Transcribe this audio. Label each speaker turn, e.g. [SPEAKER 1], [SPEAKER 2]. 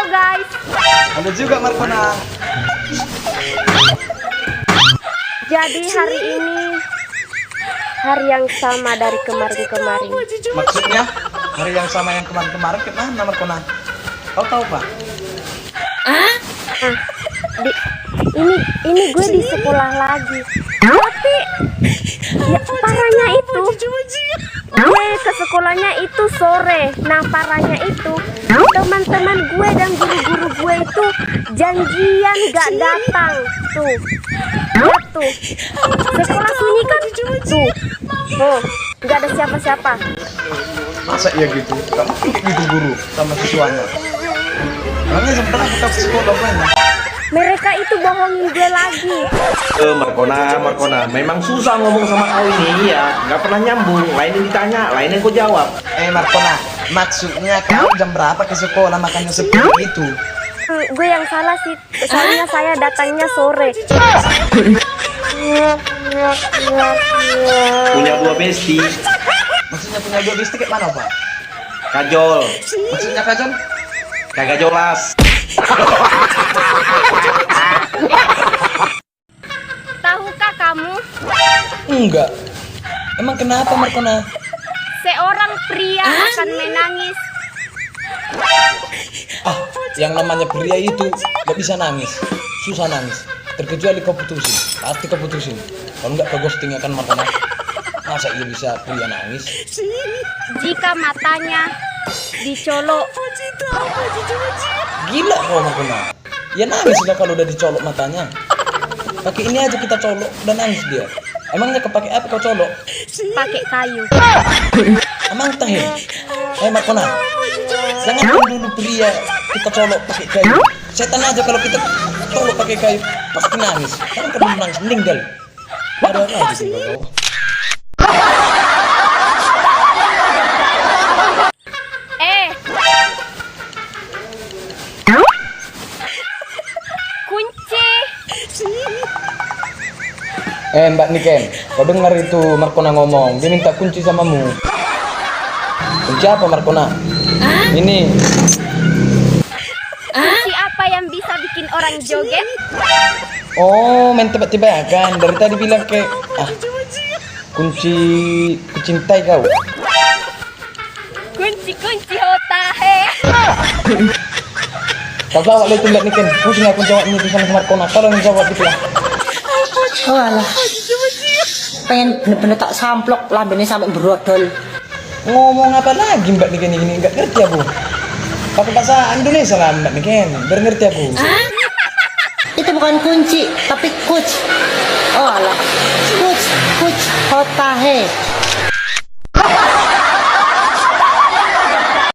[SPEAKER 1] guys.
[SPEAKER 2] Ada juga Markona.
[SPEAKER 1] Jadi hari ini hari yang sama dari kemarin-kemarin.
[SPEAKER 2] Maksudnya hari yang sama yang kemarin-kemarin kemana Markona? Kau tahu Pak?
[SPEAKER 1] Ini gue di sekolah lagi. Tapi ya parahnya itu gue ke sekolahnya itu sore. Nah parahnya itu teman-teman gue dan guru-guru gue itu janjian gak datang. Tuh lihat tuh, sekolah sunyi kan tuh. Oh, gak ada siapa-siapa.
[SPEAKER 2] Masa iya gitu? Kamu kayak gitu guru sama siswanya? Makanya sebenarnya kita ke sekolah banyak.
[SPEAKER 1] Mereka itu bohongin gue lagi.
[SPEAKER 3] Markona, memang susah ngomong sama kau ini ya, nggak pernah nyambung. Lain yang ditanya, lain yang kau jawab.
[SPEAKER 2] Markona, maksudnya kau jam berapa ke sekolah makanya seperti itu?
[SPEAKER 1] Gue yang salah sih, soalnya saya datangnya sore.
[SPEAKER 3] Punya dua besti,
[SPEAKER 2] Maksudnya punya dua bistik kayak mana Pak?
[SPEAKER 3] kajol,
[SPEAKER 2] Maksudnya kacang?
[SPEAKER 3] kagak jelas.
[SPEAKER 1] Tahukah kamu,
[SPEAKER 2] Enggak. Emang kenapa Markona?
[SPEAKER 1] seorang pria akan menangis
[SPEAKER 2] Yang namanya pria itu gak bisa nangis, susah nangis. Terkecuali kau putusin, pasti kau putusin. Kalau nggak kau ghosting akan Markona. Masa iya bisa pria nangis?
[SPEAKER 1] jika matanya dicolok.
[SPEAKER 2] Gila kau Markona. Ya nangis lah kalau udah dicolok matanya. Pakai ini aja kita colok, udah nangis dia. Emangnya kepake apa kau colok?
[SPEAKER 1] Pakai kayu.
[SPEAKER 2] Emang tahe? Markona, jangan kau dulu pria kita colok pakai kayu. Setan aja kalau kita colok pakai kayu pasti nangis. Kan kau belum nangis, meninggal. Ada lagi juga kau.
[SPEAKER 1] Kunci.
[SPEAKER 2] Mbak Niken, kau dengar itu Markona ngomong, dia minta kunci samamu. Kunci apa Markona? Ini.
[SPEAKER 1] Kunci apa yang bisa bikin orang joget?
[SPEAKER 2] Oh, main tebak-tebakan. Dari tadi bilang kunci kucintai kau.
[SPEAKER 1] Kunci hotahe.
[SPEAKER 2] Kau jawab itu Mbak Niken. Pusing aku jawabnya itu sama Markona. Tolong jawab itu ya.
[SPEAKER 4] Oh alah, pengen bener-bener tak samplok lambene sampai berodol.
[SPEAKER 2] Ngomong apa lagi Mbak Niken ini? Nggak ngerti aku. Pakai bahasa Indonesia lah Mbak Niken. Biar ngerti aku.
[SPEAKER 4] Itu bukan kunci, tapi kuc. Oh alah, kuc hotahe.